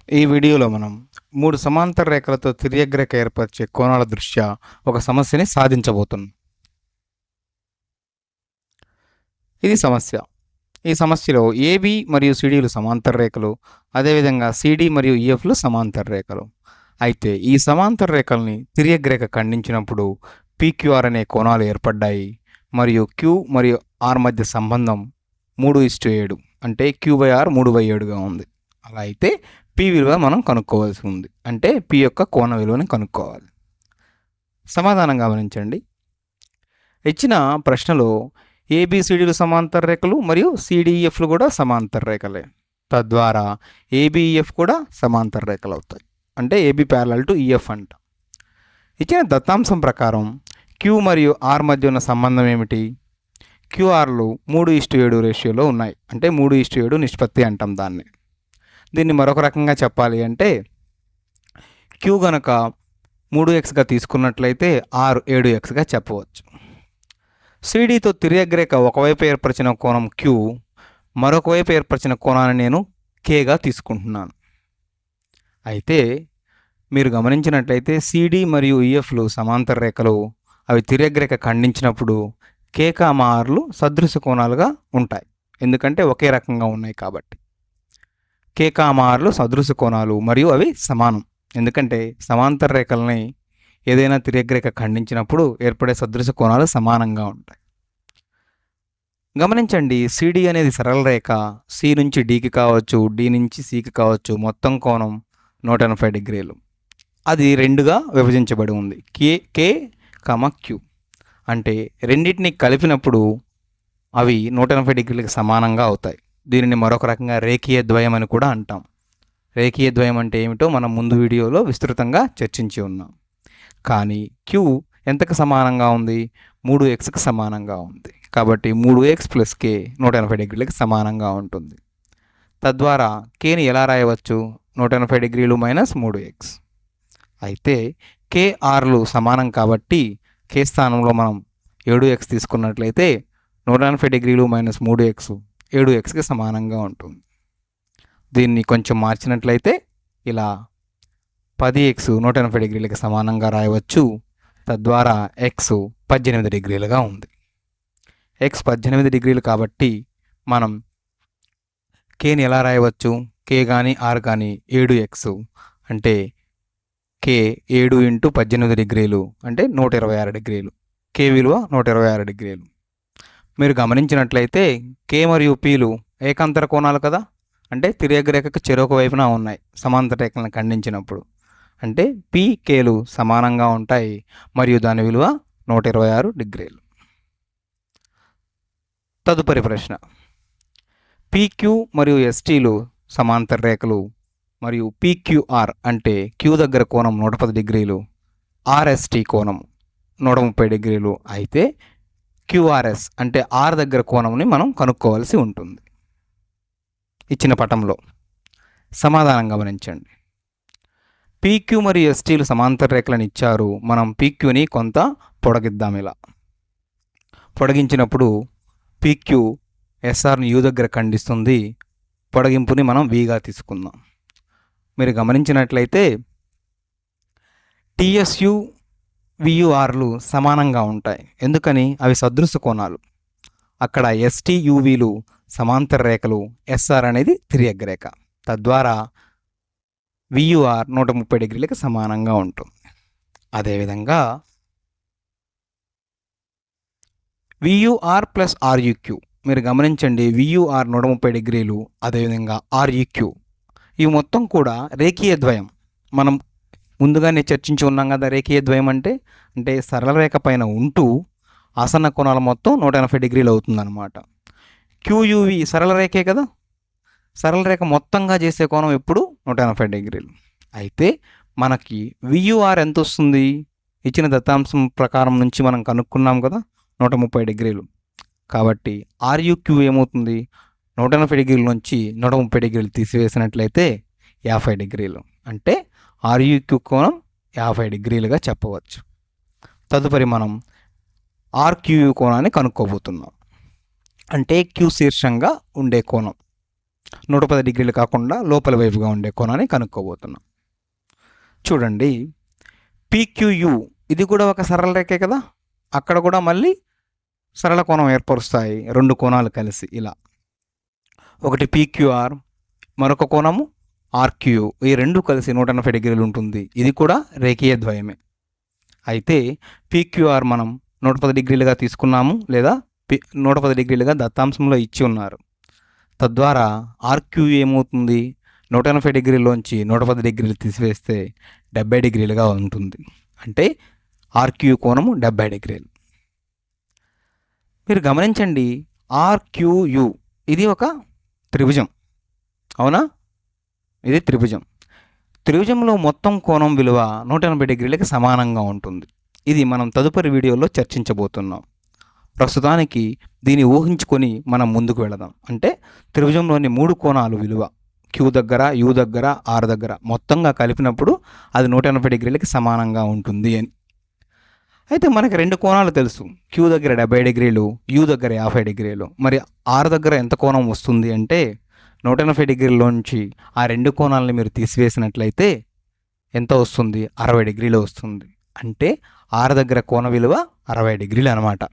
ఈ వీడియోలో మనం 3 సమాంతర రేఖలతో తిర్యగ్రేఖ ఏర్పరిచే కోణాల దృష్ట్యా ఒక సమస్యని సాధించబోతున్నాం. ఇది సమస్య. ఈ సమస్యలో ఏబి మరియు సిడిలు సమాంతర రేఖలు, అదేవిధంగా సిడి మరియు ఈఎఫ్లు సమాంతర రేఖలు. అయితే ఈ సమాంతర రేఖల్ని తిర్యగ్రేఖ ఖండించినప్పుడు పిక్యూఆర్ అనే కోణాలు ఏర్పడ్డాయి మరియు క్యూ మరియు ఆర్ మధ్య సంబంధం 3:7 అంటే క్యూ/ఆర్ 3/7గా ఉంది. అలా అయితే పి విలువ మనం కనుక్కోవాల్సి ఉంది. అంటే పి యొక్క కోణ విలువని కనుక్కోవాలి. సమాధానం గమనించండి. ఇచ్చిన ప్రశ్నలో ఏబిసిడిలు సమాంతర రేఖలు మరియు సిడిఈఎఫ్లు కూడా సమాంతర రేఖలే. తద్వారా ఏబిఈఎఫ్ కూడా సమాంతర రేఖలు అవుతాయి. అంటే ఏబి ప్యారలల్ టు ఈఎఫ్ అంట. ఇచ్చిన దత్తాంశం ప్రకారం క్యూ మరియు ఆర్ మధ్య ఉన్న సంబంధం ఏమిటి? క్యూఆర్లు 3:7 రేషియోలో ఉన్నాయి. అంటే 3:7 నిష్పత్తి అంటాం దాన్ని. దీన్ని మరొక రకంగా చెప్పాలి అంటే క్యూ గనక 3x తీసుకున్నట్లయితే ఆర్ 7x చెప్పవచ్చు. సిడితో తిర్యగ్రేఖ ఒకవైపు ఏర్పరిచిన కోణం క్యూ, మరొక వైపు ఏర్పరిచిన కోణాన్ని నేను కేగా తీసుకుంటున్నాను. అయితే మీరు గమనించినట్లయితే సిడి మరియు ఈఎఫ్లు సమాంతర రేఖలు. అవి తిర్యగ్రేఖ ఖండించినప్పుడు కేకామార్లు సదృశ కోణాలుగా ఉంటాయి. ఎందుకంటే ఒకే రకంగా ఉన్నాయి కాబట్టి. కేకామార్లు సదృశ కోణాలు మరియు అవి సమానం. ఎందుకంటే సమాంతర రేఖల్ని ఏదైనా తిర్యగ్రేఖ ఖండించినప్పుడు ఏర్పడే సదృశ కోణాలు సమానంగా ఉంటాయి. గమనించండి, సిడి అనేది సరళ రేఖ. సి నుంచి డికి కావచ్చు, డి నుంచి సికి కావచ్చు. మొత్తం కోణం 180 డిగ్రీలు. అది రెండుగా విభజించబడి ఉంది. K Q. అంటే రెండింటిని కలిపినప్పుడు అవి 180 డిగ్రీలకు సమానంగా అవుతాయి. దీనిని మరొక రకంగా రేఖీయ ద్వయం అని కూడా అంటాం. రేఖీయ ద్వయం అంటే ఏమిటో మనం ముందు వీడియోలో విస్తృతంగా చర్చించి ఉన్నాం. కానీ క్యూ ఎంతకు సమానంగా ఉంది? 3xకి సమానంగా ఉంది. కాబట్టి 3x + k 180 డిగ్రీలకు సమానంగా ఉంటుంది. తద్వారా కేని ఎలా రాయవచ్చు? 180 డిగ్రీలు - 3x. అయితే కేఆర్లు సమానం కాబట్టి కే స్థానంలో మనం 7x తీసుకున్నట్లయితే 180 డిగ్రీలు - 3x 7xకి సమానంగా ఉంటుంది. దీన్ని కొంచెం మార్చినట్లయితే ఇలా 10x 180 డిగ్రీలకు సమానంగా రాయవచ్చు. తద్వారా x 18 డిగ్రీలుగా ఉంది. x 18 డిగ్రీలు కాబట్టి మనం కేని ఎలా రాయవచ్చు? కే కానీ ఆర్ కానీ 7x అంటే కే 7 × 18 డిగ్రీలు అంటే 126 డిగ్రీలు. కే విలువ 126 డిగ్రీలు. మీరు గమనించినట్లయితే కే మరియు పీలు ఏకాంతర కోణాలు కదా. అంటే తిర్యగ్రేఖకు చెరొక వైపున ఉన్నాయి సమాంతర రేఖలను ఖండించినప్పుడు. అంటే పి కేలు సమానంగా ఉంటాయి మరియు దాని విలువ 126 డిగ్రీలు. తదుపరి ప్రశ్న, పిక్యూ మరియు ఎస్టీలు సమాంతర రేఖలు మరియు పిక్యూఆర్ అంటే క్యూ దగ్గర కోణం 110 డిగ్రీలు, ఆర్ఎస్టీ కోణం 130 డిగ్రీలు అయితే క్యూఆర్ఎస్ అంటే ఆర్ దగ్గర కోణంని మనం కనుక్కోవాల్సి ఉంటుంది. ఇచ్చిన పటంలో సమాధానం గమనించండి. పీక్యూ మరియు ఎస్టీలు సమాంతర రేఖలను ఇచ్చారు. మనం పీక్యూని కొంత పొడిగిద్దాం. ఇలా పొడిగించినప్పుడు పీక్యూ ఎస్ఆర్ని యూ దగ్గర ఖండిస్తుంది. పొడిగింపుని మనం వీగా తీసుకుందాం. మీరు గమనించినట్లయితే టిఎస్యు వియుఆర్లు సమానంగా ఉంటాయి. ఎందుకని? అవి సదృశ కోణాలు. అక్కడ ఎస్టీయువిలు సమాంతర రేఖలు, ఎస్ఆర్ అనేది తిర్యగ్రేఖ. తద్వారా వియుఆర్ 130 డిగ్రీలకు సమానంగా ఉంటుంది. అదేవిధంగా వియుఆర్ + ఆర్యుక్యూ మీరు గమనించండి. వియుఆర్ 130 డిగ్రీలు, అదేవిధంగా ఆర్యుక్యూ ఇవి మొత్తం కూడా రేఖీయ ద్వయం. మనం ముందుగానే చర్చించి ఉన్నాం కదా. రేఖీయ ద్వయం అంటే సరళ రేఖ పైన ఉంటూ ఆసన్న కోణాల మొత్తం 180 డిగ్రీలు అవుతుందన్నమాట. క్యూయువి సరళ రేఖే కదా. సరళ రేఖ మొత్తంగా చేసే కోణం ఎప్పుడు 180 డిగ్రీలు. అయితే మనకి వియుఆర్ ఎంత వస్తుంది? ఇచ్చిన దత్తాంశం ప్రకారం నుంచి మనం కనుక్కున్నాం కదా, 130 డిగ్రీలు. కాబట్టి ఆర్యుక్యూ ఏమవుతుంది? 180 డిగ్రీల నుంచి 130 డిగ్రీలు తీసివేసినట్లయితే 50 డిగ్రీలు. అంటే ఆర్యుక్యూ కోణం 50 డిగ్రీలుగా చెప్పవచ్చు. తదుపరి మనం ఆర్క్యూయూ కోణాన్ని కనుక్కోబోతున్నాం. అంటే క్యూ శీర్షంగా ఉండే కోణం. 110 డిగ్రీలు కాకుండా లోపల వైపుగా ఉండే కోణాన్ని కనుక్కోబోతున్నాం. చూడండి, పీక్యూయు ఇది కూడా ఒక సరళ రేఖే కదా. అక్కడ కూడా మళ్ళీ సరళ కోణం ఏర్పరుస్తాయి రెండు కోణాలు కలిసి. ఇలా ఒకటి పీక్యూఆర్, మరొక కోణము ఆర్క్యూ. ఈ రెండు కలిసి 180 డిగ్రీలు ఉంటుంది. ఇది కూడా రేఖీయ ద్వయమే. అయితే పీక్యూఆర్ మనం 110 డిగ్రీలుగా తీసుకున్నాము, లేదా 110 డిగ్రీలుగా దత్తాంశంలో ఇచ్చి ఉన్నారు. తద్వారా ఆర్క్యూ ఏమవుతుంది, 180 డిగ్రీలోంచి 110 డిగ్రీలు తీసివేస్తే 70 డిగ్రీలుగా ఉంటుంది. అంటే ఆర్క్యూ కోణము 70 డిగ్రీలు. మీరు గమనించండి, ఆర్క్యూయు ఇది ఒక త్రిభుజం, అవునా? ఇది త్రిభుజం. త్రిభుజంలో మొత్తం కోణం విలువ 180 డిగ్రీలకి సమానంగా ఉంటుంది. ఇది మనం తదుపరి వీడియోలో చర్చించబోతున్నాం. ప్రస్తుతానికి దీన్ని ఊహించుకొని మనం ముందుకు వెళదాం. అంటే త్రిభుజంలోని 3 కోణాలు విలువ క్యూ దగ్గర, యూ దగ్గర, ఆర్ దగ్గర మొత్తంగా కలిపినప్పుడు అది 180 డిగ్రీలకి సమానంగా ఉంటుంది అని. అయితే మనకి 2 కోణాలు తెలుసు. క్యూ దగ్గర 70 డిగ్రీలు, యూ దగ్గర 50 డిగ్రీలు. మరి ఆర్ దగ్గర ఎంత కోణం వస్తుంది అంటే 180 డిగ్రీలోంచి ఆ 2 కోణాలని మీరు తీసివేసినట్లయితే ఎంత వస్తుంది? 60 డిగ్రీలు వస్తుంది. అంటే ఆర్ దగ్గర కోణ విలువ 60 డిగ్రీలు అనమాట.